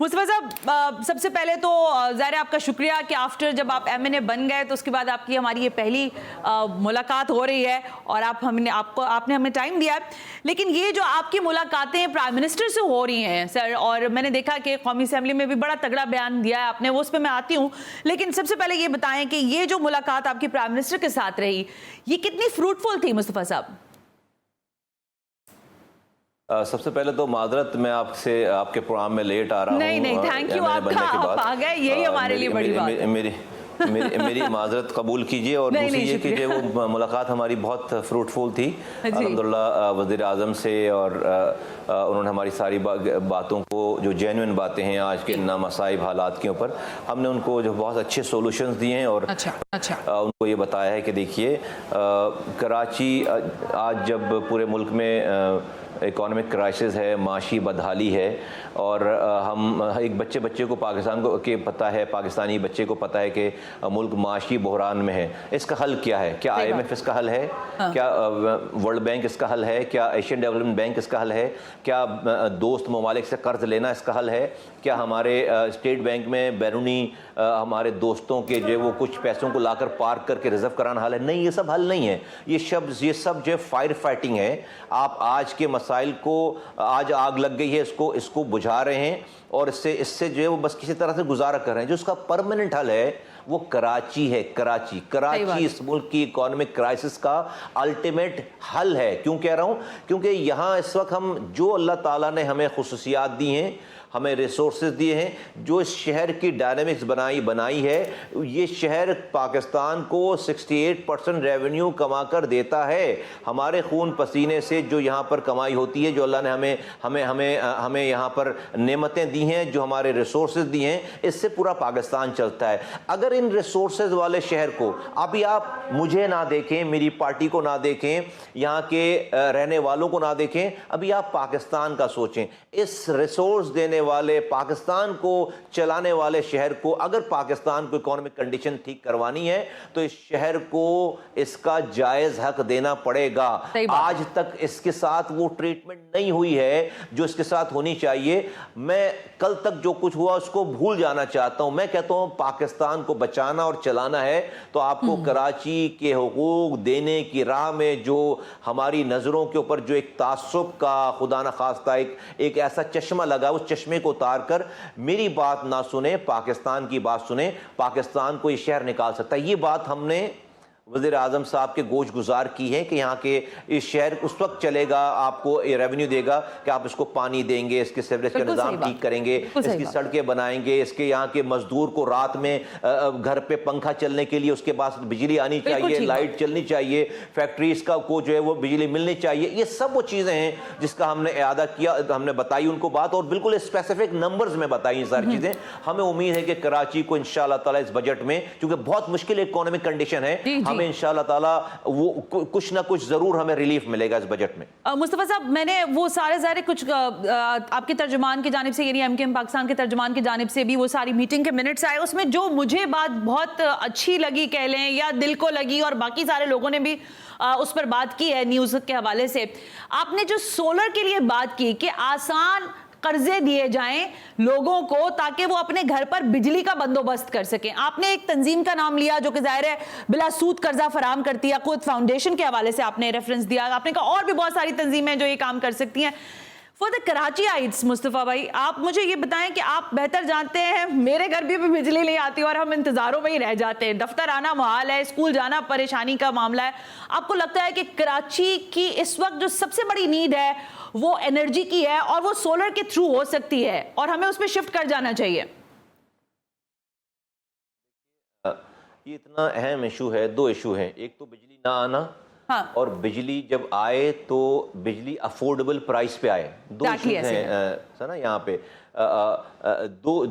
मुस्तफा साहब, सबसे पहले तो ज़ाहिर है आपका शुक्रिया कि आफ्टर जब आप एमएनए बन गए तो उसके बाद आपकी हमारी ये पहली मुलाकात हो रही है और आपने हमें टाइम दिया है। लेकिन ये जो आपकी मुलाकातें प्राइम मिनिस्टर से हो रही हैं सर, और मैंने देखा कि कौमी असेंबली में भी बड़ा तगड़ा बयान दिया है आपने, वो उस पर मैं आती हूँ। लेकिन सबसे पहले ये बताएं कि ये जो मुलाकात आपकी प्राइम मिनिस्टर के साथ रही, ये कितनी फ्रूटफुल थी मुस्तफा साहब? सबसे पहले तो माजरत, मैं आपसे आपके प्रोग्राम में लेट आ रहा हूँ। नहीं, थैंक यू, आप आ गए, यही हमारे लिए बड़ी बात है। मेरी माजरत कबूल कीजिए। और दूसरी ये कि जो वो मुलाकात हमारी बहुत फ्रूटफुल थी अल्हम्दुलिल्लाह वज़ीर आज़म से, और उन्होंने हमारी सारी बातों को, जो जेन्युइन बातें हैं आज के नामसाइब हालात के ऊपर, हमने उनको जो बहुत अच्छे सॉल्यूशंस दिए हैं। और उनको ये बताया है कि देखिए, कराची आज जब पूरे मुल्क में इकोनॉमिक क्राइसिस है, माशी बदहाली है, और हम एक बच्चे को पाकिस्तान को के पता है, पाकिस्तानी बच्चे को पता है कि मुल्क माशी बहरान में है। इसका हल क्या है? क्या IMF इसका हल है? क्या वर्ल्ड बैंक इसका हल है? क्या एशियन डेवलपमेंट बैंक इसका हल है? क्या दोस्त ममालिक से कर्ज लेना इसका हल है? क्या हमारे स्टेट बैंक में बैरूनी हमारे दोस्तों के जो वो कुछ पैसों को लाकर पार्क करके रिजर्व कराना हल है? नहीं, ये सब हल नहीं है। ये सब जो फायर फाइटिंग है। आप आज के मसाइल को, आज आग लग गई है, इसको बुझा रहे हैं, और इससे जो है वो बस किसी तरह से गुजारा कर रहे हैं। जो उसका परमानेंट हल है वो कराची है। कराची इस मुल्क की इकोनॉमिक क्राइसिस का अल्टीमेट हल है। क्यों कह रहा हूं? क्योंकि यहां इस वक्त हम, जो अल्लाह ताला ने हमें खुसूसियात दी हैं, हमें रिसोर्सेज दिए हैं, जो इस शहर की डायनेमिक्स बनाई है, ये शहर पाकिस्तान को 68% रेवेन्यू कमा कर देता है। हमारे खून पसीने से जो यहाँ पर कमाई होती है, जो अल्लाह ने हमें यहाँ पर नेमतें दी हैं, जो हमारे रिसोर्सेज दिए हैं, इससे पूरा पाकिस्तान चलता है। अगर इन रिसोर्सेज वाले शहर को अभी आप मुझे ना देखें, मेरी पार्टी को ना देखें, यहाँ के रहने वालों को ना देखें, अभी आप पाकिस्तान का सोचें। इस रिसोर्स देने वाले, पाकिस्तान को चलाने वाले शहर को, अगर पाकिस्तान को इकोनॉमिक कंडीशन ठीक करवानी है तो इस शहर को इसका जायज हक देना पड़ेगा। आज तक इसके साथ वो ट्रीटमेंट नहीं हुई है जो इसके साथ होनी चाहिए। मैं कल तक जो कुछ हुआ उसको भूल जाना चाहता हूं। मैं कहता हूं पाकिस्तान को बचाना और चलाना है तो आपको कराची के हुकूक देने की राह में जो हमारी नजरों के ऊपर जो एक तासुब का, खुदा न खास्ता एक ऐसा चश्मा लगा, उस चश्मे को उतार कर मेरी बात ना सुने, पाकिस्तान की बात सुने, पाकिस्तान को ये शहर निकाल सकता है। ये बात हमने वज़ीर आज़म साहब के गोश गुजार की है कि यहाँ के इस शहर उस वक्त चलेगा, आपको रेवेन्यू देगा कि आप इसको पानी देंगे, इसके सीवरेज का निज़ाम ठीक करेंगे, इसकी सड़कें बनाएंगे, इसके यहाँ के मजदूर को रात में घर पे पंखा चलने के लिए उसके पास बिजली आनी चाहिए, लाइट चलनी चाहिए, फैक्ट्रीज का को जो है वो बिजली मिलनी चाहिए। ये सब वो चीज़ें हैं जिसका हमने इआदा किया, हमने बताई उनको बात, और बिल्कुल स्पेसिफिक नंबर्स में बताई ये सारी चीज़ें। हमें उम्मीद है कि कराची को इंशाअल्लाह ताला इस बजट में, क्योंकि बहुत मुश्किल इकोनॉमिक कंडीशन है, हमें इंशाअल्लाह ताला वो कुछ ना कुछ जरूर हमें रिलीफ मिलेगा इस बजट में। मुस्तफा साहब, मैंने वो सारे कुछ आपके तर्जुमान की जानिब से, यानी MKM पाकिस्तान के तर्जुमान की जानिब से भी वो सारी मीटिंग के मिनट्स आए, उसमें जो मुझे बात बहुत अच्छी लगी कह लें या दिल को लगी, और बाकी सारे लोगों ने भी उस पर बात की है न्यूज़ के हवाले से, आपने जो सोलर के लिए बात की कि आसान कर्जे दिए जाएं लोगों को ताकि वो अपने घर पर बिजली का बंदोबस्त कर सकें। आपने एक तंजीम का नाम लिया जो कि जाहिर है बिला सूद कर्जा फराम करती है, खुद फाउंडेशन के हवाले से आपने रेफरेंस दिया। आपने कहा और भी बहुत सारी तंजीमें जो ये काम कर सकती हैं। फॉर द कराचीइट्स, मुस्तफ़ा भाई, आप मुझे ये बताएं कि आप बेहतर जानते हैं, मेरे घर भी बिजली नहीं आती और हम इंतज़ारों में ही रह जाते हैं, दफ्तर आना मुहाल है, स्कूल जाना परेशानी का मामला है। आपको लगता है कि कराची की इस वक्त जो सबसे बड़ी नीड है वो एनर्जी की है और वो सोलर के थ्रू हो सकती है और हमें उस पर शिफ्ट कर जाना चाहिए? ये इतना अहम इशू है, दो इशू हैं, एक तो बिजली ना आना, और बिजली जब आए तो बिजली अफोर्डेबल प्राइस पे आए। दो इशू हैं ना यहाँ पे। तो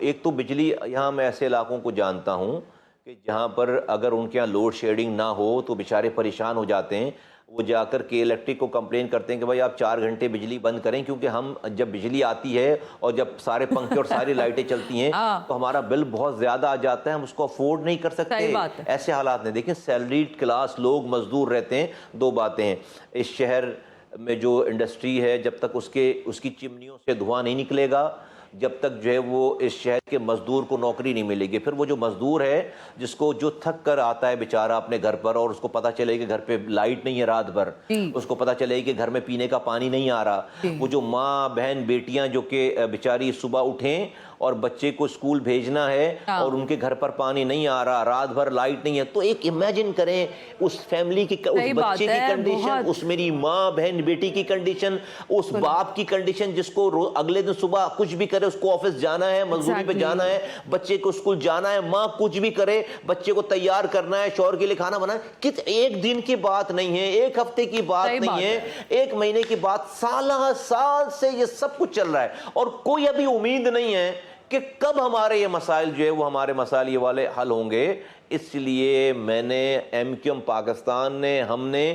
एक तो बिजली, यहाँ मैं ऐसे इलाकों को जानता हूँ कि जहाँ पर अगर उनके यहाँ लोड शेडिंग ना हो तो बेचारे परेशान हो जाते हैं। वो जाकर के इलेक्ट्रिक को कंप्लेन करते हैं कि भाई आप 4 घंटे बिजली बंद करें, क्योंकि हम जब बिजली आती है और जब सारे पंखे और सारी लाइटें चलती हैं तो हमारा बिल बहुत ज़्यादा आ जाता है, हम उसको अफोर्ड नहीं कर सकते। ऐसे हालात में देखिए सैलरीड क्लास लोग, मजदूर रहते हैं। दो बातें हैं, इस शहर में जो इंडस्ट्री है, जब तक उसकी चिमनियों से धुआं नहीं निकलेगा, जब तक जो है वो इस शहर के मजदूर को नौकरी नहीं मिलेगी। फिर वो जो मजदूर है जो थक कर आता है बेचारा अपने घर पर, और उसको पता चले कि घर पे लाइट नहीं है रात भर, उसको पता चले कि घर में पीने का पानी नहीं आ रहा, वो जो माँ बहन बेटियां जो कि बेचारी सुबह उठें और बच्चे को स्कूल भेजना है और उनके घर पर पानी नहीं आ रहा, रात भर लाइट नहीं है, तो एक इमेजिन करें उस फैमिली की, उस बच्चे की कंडीशन, उस मेरी माँ बहन बेटी की कंडीशन, उस बाप की कंडीशन जिसको अगले दिन सुबह कुछ भी करे, उसको ऑफिस जाना है, मजदूरी पे जाना है, बच्चे को स्कूल जाना है, माँ कुछ भी करे, बच्चे को तैयार करना है, शौहर के लिए खाना बनाना है। कित एक दिन की बात नहीं है, एक हफ्ते की बात नहीं है, एक महीने की बात, साल से ये सब कुछ चल रहा है और कोई अभी उम्मीद नहीं है कि कब हमारे ये मसाइल जो है वो हमारे मसाइल ये वाले हल होंगे। इसलिए मैंने MQM पाकिस्तान ने, हमने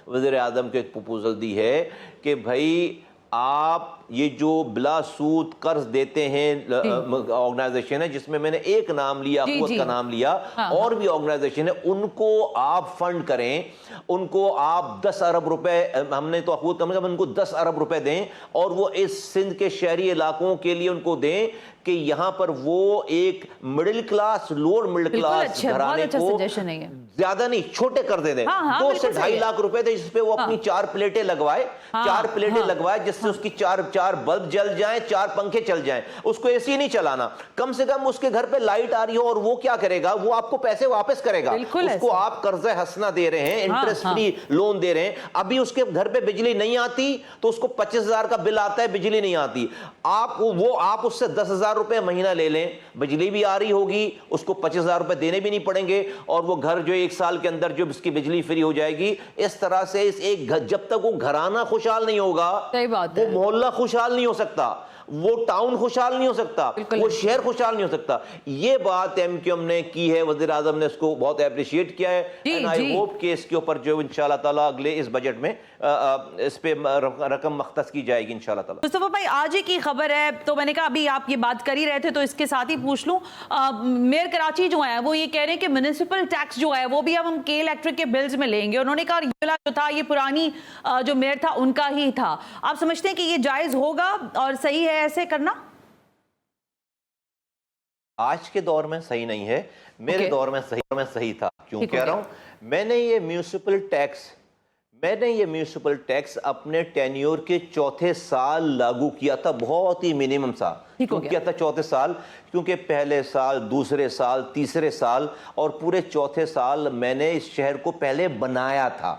वज़ीर आज़म को एक प्रपोजल दी है कि भाई आप ये जो बिला सूद कर्ज देते हैं, ऑर्गेनाइजेशन है जिसमें मैंने एक नाम लिया, अखवत का नाम लिया, और भी ऑर्गेनाइजेशन है, उनको आप फंड करें, उनको आप 10 अरब रुपए, हमने तो अखवत का मतलब उनको 10 अरब रुपए दें और वो इस सिंध के शहरी इलाकों के लिए उनको दें कि यहाँ पर वो एक middle class, lower middle class घराने को ज्यादा नहीं, छोटे कर दे दें, 2 से 2.5 लाख रुपए दे, जिसपे वो अपनी 4 प्लेटें लगवाए, 4 प्लेटें लगवाए, जिससे उसकी 4 बल्ब जल जाएं, 4 पंखे चल जाएं, उसको एसी नहीं चलाना, कम से कम उसके घर पे लाइट आ रही हो, और वो क्या करेगा, वो आपको पैसे वापस करेगा, उसको आप कर्ज हसना दे रहे हैं, इंटरेस्ट फ्री लोन दे रहे हैं। अभी उसके घर पे बिजली नहीं आती तो उसको 25,000 का बिल आता है, बिजली नहीं आती, आप उससे 10,000 रुपए महीना ले लें, बिजली भी आ रही होगी, उसको 25,000 रुपए देने भी नहीं पड़ेंगे, और वो घर जो 1 साल के अंदर जो इसकी बिजली फ्री हो जाएगी। इस तरह से इस एक घर, जब तक वो घराना खुशहाल नहीं होगा, वो मोहल्ला खुशहाल नहीं हो सकता, वो टाउन खुशहाल नहीं हो सकता, वो शहर खुशहाल नहीं हो सकता। ये बात MQM ने की है, वज़ीर आज़म ने इसको बहुत एप्रिशिएट किया है, एंड आई होप कि इसके ऊपर जो इंशाल्लाह ताला अगले इस बजट में इस पे रकम मख्तस की जाएगी इंशाल्लाह ताला। मुस्तफा भाई, आज ही की खबर है, तो मैंने कहा अभी आप ये बात कर ही रहे थे तो इसके साथ ही पूछ लूं, मेयर कराची जो है वो ये कह रहे हैं कि म्युनिसिपल टैक्स जो है वो भी अब हम के इलेक्ट्रिक के बिल्स में लेंगे। उन्होंने कहा ये जो था ये पुरानी जो मेयर था उनका ही था। आप समझते हैं कि ये जायज होगा और सही है ऐसे करना? आज के दौर में सही नहीं है, मेरे दौर में सही था। क्यों कह रहा हूं? मैंने ये म्यूनिसिपल टैक्स अपने टेन्योर के 4थे साल लागू किया था, बहुत ही मिनिमम सा। क्यों किया था 4थे साल? क्योंकि पहले साल, दूसरे साल, तीसरे साल और पूरे 4थे साल मैंने इस शहर को पहले बनाया था,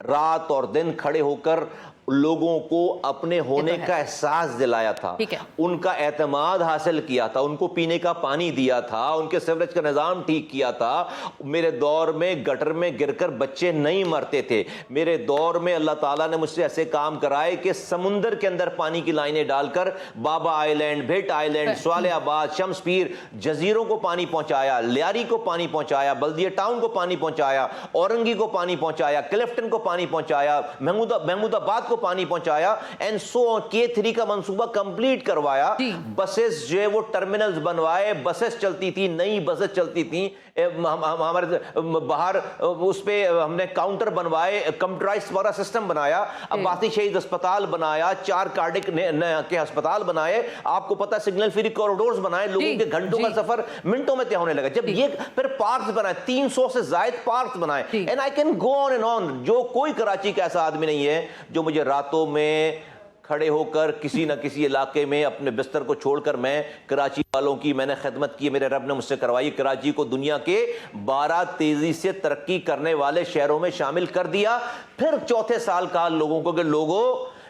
रात और दिन खड़े होकर लोगों को अपने होने का एहसास दिलाया था, उनका एतमाद हासिल किया था, उनको पीने का पानी दिया था, उनके सीवरेज का निज़ाम ठीक किया था। मेरे दौर में गटर में गिरकर बच्चे नहीं मरते थे। मेरे दौर में अल्लाह ताला ने मुझसे ऐसे काम कराए कि समुंदर के अंदर पानी की लाइनें डालकर बाबा आइलैंड, भिट आइलैंड, स्वालियाबाद, शम्सपीर जजीरों को पानी पहुंचाया, लियारी को पानी पहुंचाया, बल्दिया टाउन को पानी पहुंचाया, औरंगी को पानी पहुंचाया, क्लिफ्टन को पानी पहुंचाया, महमूदाबाद को पानी पहुंचाया, एंड सो K3 का मंसूबा कंप्लीट करवाया। बसेस जो है वो टर्मिनल्स बनवाए, बसेस चलती थी, नई बसेस चलती थी, हमारे बाहर उस पे हमने काउंटर बनवाए, कंप्यूटराइज्ड पूरा सिस्टम बनाया, अब्बासी शहीद अस्पताल बनाया, 4 कार्डिक के अस्पताल बनाए, आपको पता सिग्नल फ्री कॉरिडोर्स बनाए, लोगों के घंटों का सफर मिनटों में तय होने लगा। जब ये फिर पार्क्स बनाए, 300 से ज्यादा पार्क्स बनाए, and I can go on and on. जो कोई कराची का ऐसा आदमी नहीं है जो मुझे रातों में खड़े होकर किसी न किसी इलाके में अपने बिस्तर को छोड़कर, मैं कराची वालों की मैंने खिदमत की, मेरे रब ने मुझसे करवाई, कराची को दुनिया के 12 तेजी से तरक्की करने वाले शहरों में शामिल कर दिया। फिर 4थे साल का लोगों को कि लोगों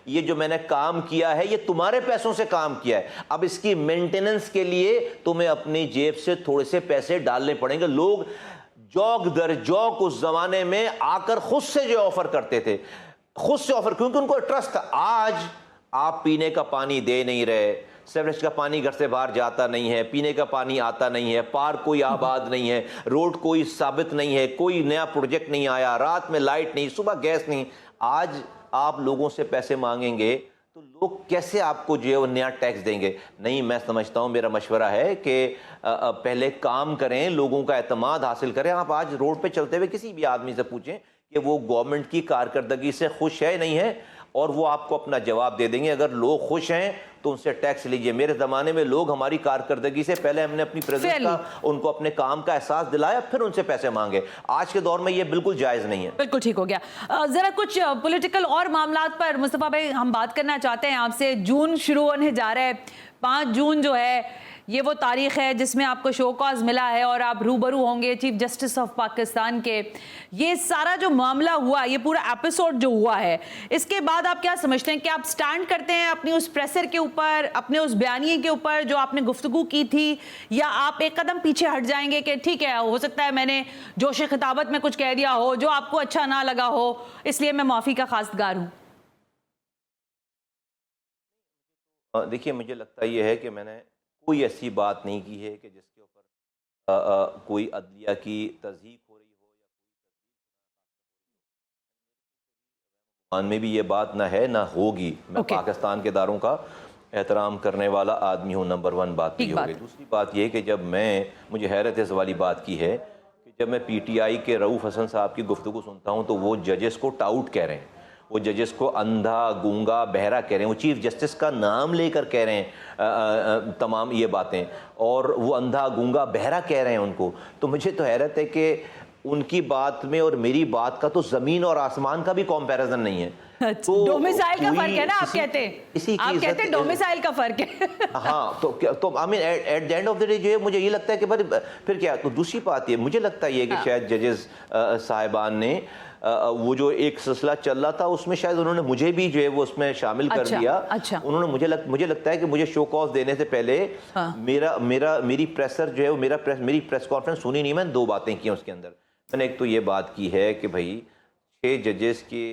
ये जो मैंने काम किया है ये तुम्हारे पैसों से काम किया है, अब इसकी मेंटेनेंस के लिए तुम्हें अपनी जेब से थोड़े से पैसे डालने पड़ेंगे। लोग जौक दर जौक उस जमाने में आकर खुद से जो ऑफर करते थे, खुद से ऑफर, क्योंकि उनको ट्रस्ट था। आज आप पीने का पानी दे नहीं रहे, सीवरेज का पानी घर से बाहर जाता नहीं है, पीने का पानी आता नहीं है, पार्क कोई आबाद नहीं है, रोड कोई साबित नहीं है, कोई नया प्रोजेक्ट नहीं आया, रात में लाइट नहीं, सुबह गैस नहीं। आज आप लोगों से पैसे मांगेंगे तो लोग कैसे आपको जो है वो नया टैक्स देंगे? नहीं, मैं समझता हूँ, मेरा मशवरा है कि पहले काम करें, लोगों का एतमाद हासिल करें। आप आज रोड पे चलते हुए किसी भी आदमी से पूछें कि वो गवर्नमेंट की कारकर्दगी से खुश है नहीं है, और वो आपको अपना जवाब दे देंगे। अगर लोग खुश हैं तो उनसे टैक्स लीजिए। मेरे ज़माने में लोग हमारी कारकर्दगी से पहले हमने अपनी प्रेजेंस का, उनको अपने काम का एहसास दिलाया, फिर उनसे पैसे मांगे। आज के दौर में ये बिल्कुल जायज़ नहीं है। बिल्कुल ठीक हो गया। जरा कुछ पॉलिटिकल और मामलात पर मुस्तफा भाई हम बात करना चाहते हैं आपसे। जून शुरू होने जा रहा है, 5 जून जो है ये वो तारीख है जिसमें आपको शो कॉज मिला है और आप रूबरू होंगे चीफ जस्टिस ऑफ पाकिस्तान के। ये सारा जो मामला हुआ, ये पूरा एपिसोड जो हुआ है, इसके बाद आप क्या समझते हैं कि आप स्टैंड करते हैं अपनी उस प्रेसर के ऊपर, अपने उस बयानिए के ऊपर जो आपने गुफ्तगू की थी, या आप एक कदम पीछे हट जाएंगे कि ठीक है, हो सकता है मैंने जोश खिताबत में कुछ कह दिया हो जो आपको अच्छा ना लगा हो, इसलिए मैं माफ़ी का खासगार हूँ? देखिए, मुझे लगता ये है कि मैंने कोई ऐसी बात नहीं की है कि जिसके ऊपर कोई अदलिया की तज़हीक हो रही हो या में भी ये बात ना है ना होगी। मैं पाकिस्तान के इदारों का एहतराम करने वाला आदमी हूँ, नंबर 1 बात ये हो गई। दूसरी बात ये कि जब मुझे हैरत इस वाली बात की है कि जब मैं PTI के रऊफ़ हसन साहब की गुफ्तगू सुनता हूँ तो वो जजेस को टाउट कह रहे हैं, वो जजेस को अंधा, गूंगा, बहरा कह रहे हैं, वो चीफ जस्टिस का नाम लेकर कह रहे हैं तमाम ये बातें, और वो अंधा, गूंगा, बहरा कह रहे हैं उनको। तो मुझे तो हैरत है कि उनकी बात में और मेरी बात का तो ज़मीन और आसमान का भी कंपैरिजन नहीं है। तो डोमिसाइल का फर्क है ना, आप कहते हैं, आप कहते हैं डोमिसाइल का फर्क है। हाँ, तो I mean at the end of the day जो है मुझे ये लगता है कि फिर क्या। तो दूसरी बात ये मुझे लगता है कि शायद जजेस साहिबान ने वो जो एक सिलसिला चल रहा था उसमें शायद उन्होंने मुझे भी जो है वो उसमें शामिल कर दिया। उन्होंने मुझे लगता है कि मुझे शो कॉज देने से पहले मेरी प्रेसर जो है मेरी प्रेस कॉन्फ्रेंस सुनी नहीं। मैंने 2 बातें की उसके अंदर। मैंने एक तो ये बात की है कि भाई 6 जजेस के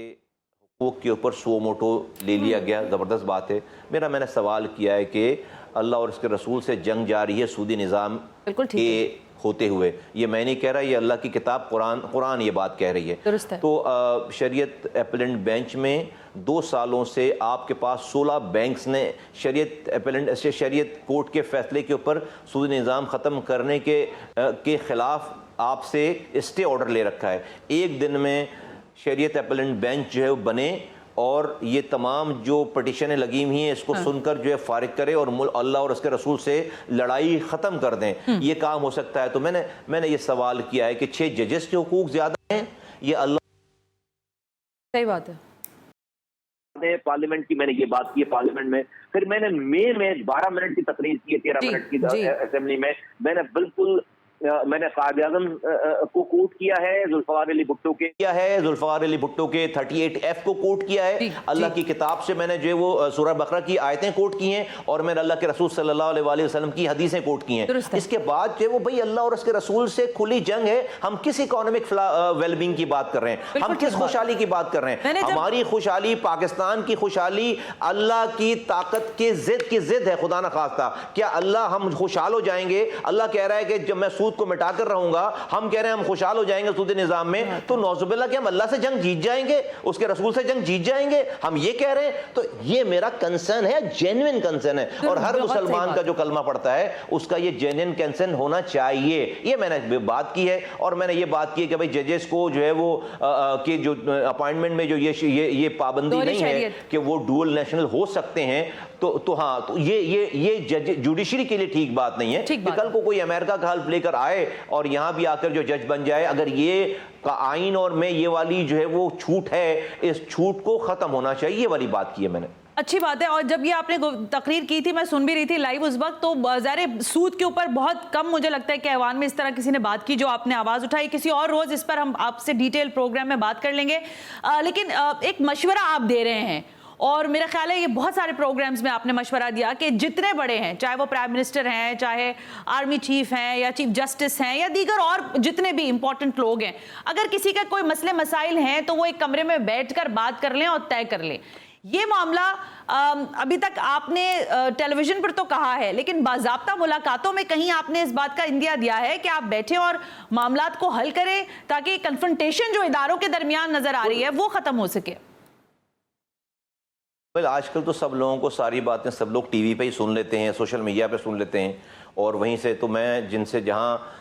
हुकूक के ऊपर सो मोटो ले लिया गया, ज़बरदस्त बात है। मैंने सवाल किया है कि अल्लाह और उसके रसूल से जंग जारी है सूदी निज़ाम के होते हुए। ये मैं नहीं कह रहा, ये अल्लाह की किताब कुरान ये बात कह रही है। तो शरीयत अपीलेंट बेंच में 2 सालों से आपके पास 16 बैंक्स ने शरीयत कोर्ट के फैसले के ऊपर सूदी निज़ाम ख़त्म करने के ख़िलाफ़ आपसे स्टे ऑर्डर ले रखा है। एक दिन में शरीयत अपीलेंट बेंच जो है वो बने और ये तमाम जो पटिशनें लगी हुई हैं इसको सुनकर जो है फारिग करे और अल्लाह और उसके रसूल से लड़ाई ख़त्म कर दें। ये काम हो सकता है? तो मैंने ये सवाल किया है कि 6 जजेस के हुकूक ज़्यादा हैं, ये अल्लाह। सही बात है। पार्लियामेंट की मैंने ये बात की है पार्लियामेंट में, फिर मैंने मई में 12 मिनट की तकरीर की है 13 मिनट की असेंबली में। मैंने कायद आज़म को कोट किया है, जुल्फ़िकार अली भुट्टो के 38F को कोट किया है। अल्लाह की किताब से मैंने जो है वो सूरह बकरा की आयतें कोट की हैं और मैंने अल्लाह के रसूल सल्लल्लाहु अलैहि वसल्लम की हदीसें कोट की हैं। इसके बाद जो है वो भाई अल्लाह और उसके रसूल से खुली जंग है। हम किस इकोनॉमिक वेलबींग की बात कर रहे हैं? हम किस खुशहाली की बात कर रहे हैं? हमारी खुशहाली, पाकिस्तान की खुशहाली अल्लाह की ताकत की जिद है। खुदा न खास्ता क्या अल्लाह हम खुशहाल हो जाएंगे? अल्लाह कह रहा है कि जब मैं सूद को मिटाकर रहूंगा, हम कह रहे हैं हम खुशहाल हो जाएंगे सूदी निजाम में, तो नौजुबिल्लाह कि हम अल्लाह से जंग जीत जाएंगे, उसके रसूल से जंग जीत जाएंगे, हम ये कह रहे हैं। तो ये मेरा कंसर्न है, जेन्युइन कंसर्न है, और हर मुसलमान का जो कलमा पढ़ता है उसका ये जेन्युइन कंसर्न होना चाहिए। ये मैंने बात की है। और मैंने ये बात की है कि भाई जजेस को जो है वो कि जो अपॉइंटमेंट में जो ये पाबंदी नहीं है कि वो डुअल नेशनल हो सकते हैं, तो हाँ, तो ये जुडिशरी के लिए ठीक बात नहीं है कि कल को कोई अमेरिका का हल्फ लेकर आए और यहां भी आकर जो जज बन जाए। अगर ये का आइन और में ये वाली जो है वो छूट है, इस छूट को खत्म होना चाहिए, ये वाली बात की है मैंने। अच्छी बात है। और जब ये आपने तकरीर की थी, मैं सुन भी रही थी लाइव उस वक्त, तो ज़ाहिर सूद के ऊपर बहुत कम मुझे लगता है कि ऐवान में इस तरह किसी ने बात की जो आपने आवाज़ उठाई। किसी और रोज़ इस पर हम आपसे डिटेल प्रोग्राम में बात कर लेंगे। लेकिन एक मशवरा आप दे रहे हैं और मेरा ख्याल है ये बहुत सारे प्रोग्राम्स में आपने मशवरा दिया कि जितने बड़े हैं, चाहे वो प्राइम मिनिस्टर हैं, चाहे आर्मी चीफ हैं, या चीफ जस्टिस हैं, या दीगर और जितने भी इंपॉर्टेंट लोग हैं, अगर किसी का कोई मसले मसाइल हैं तो वो एक कमरे में बैठकर बात कर लें और तय कर लें। ये मामला अभी तक आपने टेलीविजन पर तो कहा है, लेकिन बाज़ाब्ता मुलाकातों में कहीं आपने इस बात का इंदिया दिया है कि आप बैठे और मामलात को हल करें ताकि कन्फ्रंटेशन जो इदारों के दरमियान नजर आ रही है वो खत्म हो सके? आजकल तो सब लोगों को सारी बातें सब लोग टीवी पे ही सुन लेते हैं, सोशल मीडिया पे सुन लेते हैं, और वहीं से तो मैं जिनसे जहाँ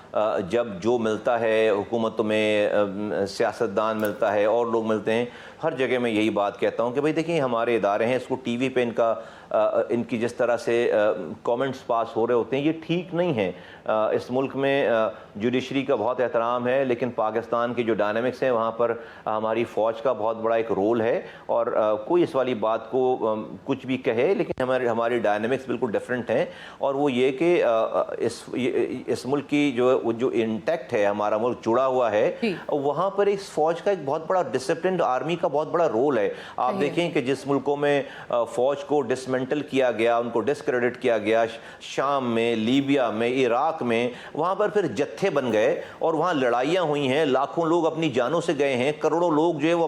जब जो मिलता है हुकूमतों में, सियासतदान मिलता है और लोग मिलते हैं, हर जगह मैं यही बात कहता हूँ कि भाई देखिए हमारे इदारे हैं, इसको टीवी पे इनकी जिस तरह से कमेंट्स पास हो रहे होते हैं ये ठीक नहीं है। इस मुल्क में जुडिशरी का बहुत एहतराम है, लेकिन पाकिस्तान की जो डायनामिक्स हैं वहाँ पर हमारी फ़ौज का बहुत बड़ा एक रोल है, और कोई इस वाली बात को कुछ भी कहे, लेकिन हमारी डायनामिक्स बिल्कुल डिफरेंट हैं। और वो ये कि इस मुल्क की जो इंटैक्ट है, हमारा मुल्क जुड़ा हुआ है, वहाँ पर इस फ़ौज का एक बहुत बड़ा डिसिप्लिन आर्मी का बहुत बड़ा रोल है। आप देखें कि जिस मुल्कों में फ़ौज को डिसमेंटल किया गया, उनको डिस्क्रेडिट किया गया, शाम में, लीबिया में, इराक में, वहाँ पर फिर जत्थे बन गए और वहाँ लड़ाइयाँ हुई हैं, लाखों लोग अपनी जानों से गए हैं, करोड़ों लोग जो है वो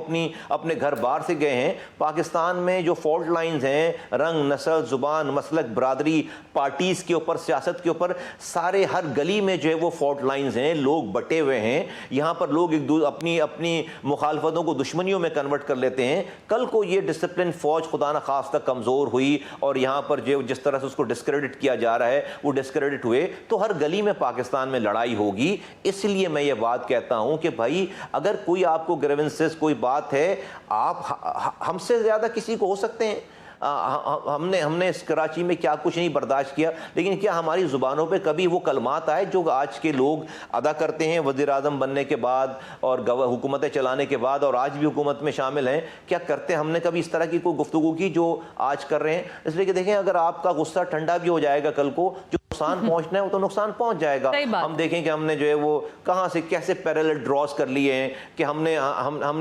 अपने घर बार से गए हैं। पाकिस्तान में जो फॉल्ट लाइंस हैं, रंग, नस्ल, जुबान, मसलक, बरादरी, पार्टीज़ के ऊपर, सियासत के ऊपर, सारे हर गली में जो है वो फॉल्ट लाइंस हैं, लोग बटे हुए हैं। यहाँ पर लोग अपनी मुखालफतों को दुश्मनियों में कन्वर्ट कर लेते हैं। कल को ये डिसिप्लिन फ़ौज खुदा न खास्ता कमज़ोर हुई और यहाँ पर जो जिस तरह से उसको डिस्क्रेडिट किया जा रहा है वो डिस्क्रेडिट हुए, तो हर गली में पाकिस्तान में लड़ाई होगी। इसलिए मैं ये बात कहता हूँ कि भाई अगर कोई आपको ग्रीवेंसेस कोई बात है, आप हमसे ज़्यादा किसी को हो सकते हैं। हमने इस कराची में क्या कुछ नहीं बर्दाश्त किया, लेकिन क्या हमारी ज़ुबानों पे कभी वो कलमात आए जो आज के लोग अदा करते हैं वज़ीर आज़म बनने के बाद और हुकूमतें चलाने के बाद, और आज भी हुकूमत में शामिल हैं? क्या करते हमने कभी इस तरह की कोई गुफ्तगू की जो आज कर रहे हैं? इसलिए कि देखें, अगर आपका गुस्सा ठंडा भी हो जाएगा, कल को जो नुकसान पहुंचना है वो तो नुकसान पहुंच जाएगा। हम देखें कि हमने जो है वो कहां से कैसे पैरेलल ड्रॉस कर लिए हैं कि हमने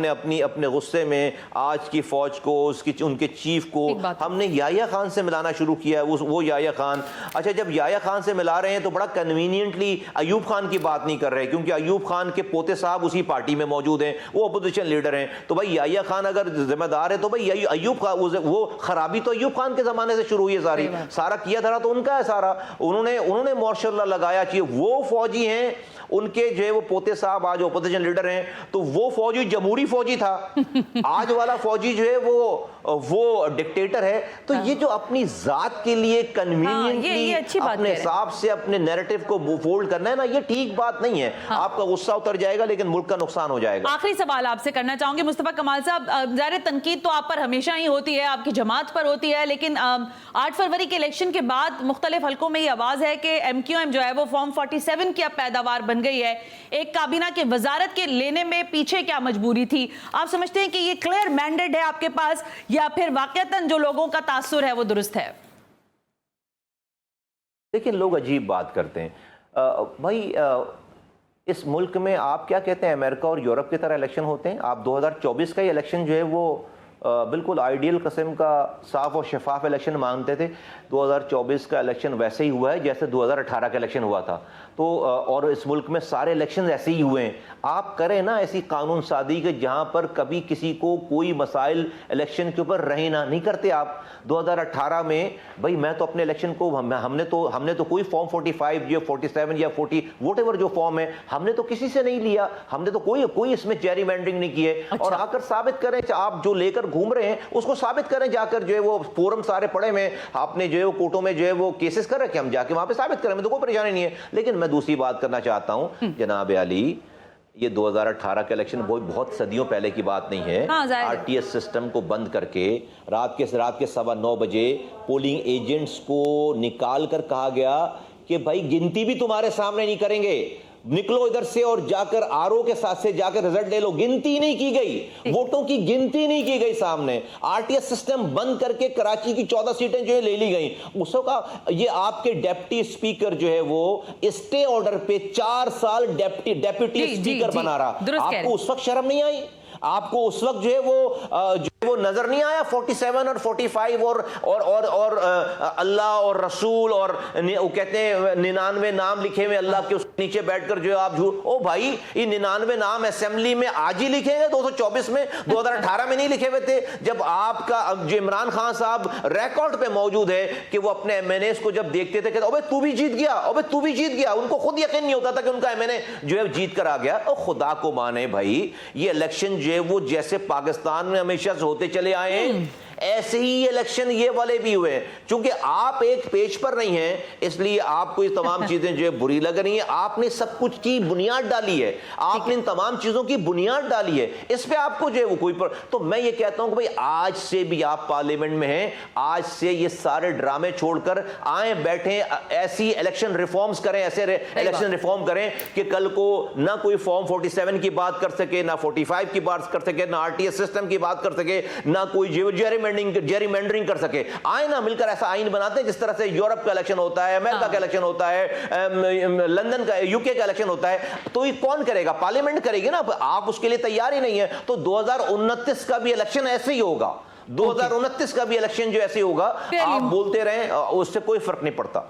अपने गुस्से में आज की फौज को, उनके चीफ को हमने याह्या खान से मिलाना शुरू किया है। वो याह्या खान, अच्छा जब याह्या खान से मिला रहे हैं तो बड़ा कन्वीनियंटली अयूब खान की बात नहीं कर रहे, क्योंकि अयूब खान के पोते साहब उसी पार्टी में मौजूद हैं, वो अपोजिशन लीडर हैं। तो भाई याह्या खान अगर जिम्मेदार है तो भाई अयूब खान, वो खराबी तो अयूब खान के जमाने से शुरू हुई है, सारा किया धरा तो उनका है सारा। उन्होंने मार्शल लॉ लगाया, चाहिए वो फौजी हैं, उनके जो है वो पोते साहब आज अपोजिशन लीडर हैं, तो वो फौजी जमहूरी फौजी था। आज वाला फौजी जो है वो डिक्टेटर है। तो ये जो अपनी जात के लिए कन्वीनियंटली अपने हिसाब से अपने नैरेटिव को फोल्ड करना है ना, ये ठीक बात नहीं है। आपका गुस्सा उतर जाएगा लेकिन मुल्क का नुकसान हो जाएगा। आखिरी सवाल आपसे करना चाहूंगी मुस्तफा कमाल साहब, ज़ाहिर तनकीद तो आप पर हमेशा ही होती है, आपकी जमात पर होती है, लेकिन 8 फरवरी के इलेक्शन के बाद मुख्तलिफ हलकों में ये आवाज है कि MQM जो है वो फॉर्म 47 की अब पैदावार बन गई है। एक काबीना के वजारत के लेने में पीछे क्या मजबूरी थी? आप समझते हैं कि ये क्लियर मैंडेट है आपके पास, या फिर वाकईतन जो लोगों का तासुर है वो दुरुस्त है? देखिए, लोग अजीब बात करते हैं भाई। इस मुल्क में आप क्या कहते हैं, अमेरिका और यूरोप की तरह इलेक्शन होते हैं? आप 2024 का ही इलेक्शन जो है वो बिल्कुल आइडियल किस्म का साफ और शफाफ इलेक्शन मांगते थे। 2024 का इलेक्शन वैसे ही हुआ है जैसे 2018 का इलेक्शन हुआ था। तो और इस मुल्क में सारे इलेक्शन ऐसे ही हुए हैं। आप करें ना ऐसी कानून सादी के जहां पर कभी किसी को कोई मसाइल इलेक्शन के ऊपर रहे ना, नहीं करते आप। 2018 में भाई मैं तो अपने इलेक्शन को हमने तो कोई फॉर्म 45 या 47 या 40 वोटेवर जो फॉर्म है हमने तो किसी से नहीं लिया। हमने तो कोई इसमें जैरीमैंडरिंग नहीं की है। अच्छा। और आकर साबित करें, आप जो लेकर घूम रहे हैं उसको साबित करें जाकर, जो है वो फोरम सारे पड़े में, आपने जो है वो कोर्टों में जो है वो केसेस कर रखे, हम जाके वहां पे साबित करें, तो कोई परेशानी नहीं है। लेकिन मैं दूसरी बात करना चाहता हूं जनाब अली, ये 2018 का इलेक्शन बहुत सदियों पहले की बात नहीं है। RTS सिस्टम को बंद करके रात के 9:15 बजे पोलिंग एजेंट्स को निकाल कर कहा गया कि भाई गिनती भी तुम्हारे सामने नहीं करेंगे, निकलो इधर से और जाकर RO के साथ से जाकर रिजल्ट ले लो। गिनती नहीं की गई, वोटों की गिनती नहीं की गई सामने। RTS सिस्टम बंद करके कराची की 14 सीटें जो है ले ली गई। उसका ये आपके डेप्टी स्पीकर जो है वो स्टे ऑर्डर पे 4 साल डेप्यूटी स्पीकर बना रहा। आपको उस वक्त शर्म नहीं आई? आपको उस वक्त जो है वो नजर नहीं आया 47 और 45 और अल्लाह और रसूल और वो कहते हैं 99 नाम लिखे हुए अल्लाह के, उसके नीचे बैठकर जो है आप झूठ। ओ भाई, ये 99 नाम असेंबली में आज ही लिखेंगे? 224 में 2018 में नहीं लिखे हुए थे? जब आपका जो इमरान खान साहब रिकॉर्ड पे मौजूद है कि वो अपने MNAs को जब देखते थे कहते, अबे तू भी जीत गया, अबे तू भी जीत गया। उनको खुद यकीन नहीं होता था कि उनका MNA जो है जीत कर आ गया। और खुदा को माने भाई, ये इलेक्शन जो है वो जैसे पाकिस्तान में हमेशा से होते चले आए हैं, ऐसे ही इलेक्शन ये वाले भी हुए हैं। चूंकि आप एक पेज पर नहीं हैं, इसलिए आपको ये तमाम चीजें जो है बुरी लग रही हैं। आपने सब कुछ की बुनियाद डाली है, आपने इन तमाम चीजों की बुनियाद डाली है, इस पे आपको जो है वो कोई पर। तो मैं ये कहता हूं कि भाई आज से भी आप पार्लियामेंट में हैं, आज से ये सारे ड्रामे छोड़कर आए, बैठे, ऐसी इलेक्शन रिफॉर्म्स करें, ऐसे इलेक्शन रिफॉर्म करें कि कल को ना कोई फॉर्म 47 की बात कर सके, ना 45 की बात कर सके, ना आरटीएस सिस्टम की बात कर सके, ना कोई जेरीमैंडरिंग कर सके। आए ना मिलकर ऐसा आइन बनाते हैं जिस तरह से यूरोप का इलेक्शन होता है, अमेरिका का इलेक्शन होता है, लंदन का, यूके का इलेक्शन होता है। तो ये कौन करेगा? पार्लियामेंट करेगी ना। आप उसके लिए तैयार ही नहीं है, तो 2029 का भी इलेक्शन ऐसे ही होगा। 2029 का भी इलेक्शन जो ऐसे होगा, आप बोलते रहें, उससे कोई फर्क नहीं पड़ता।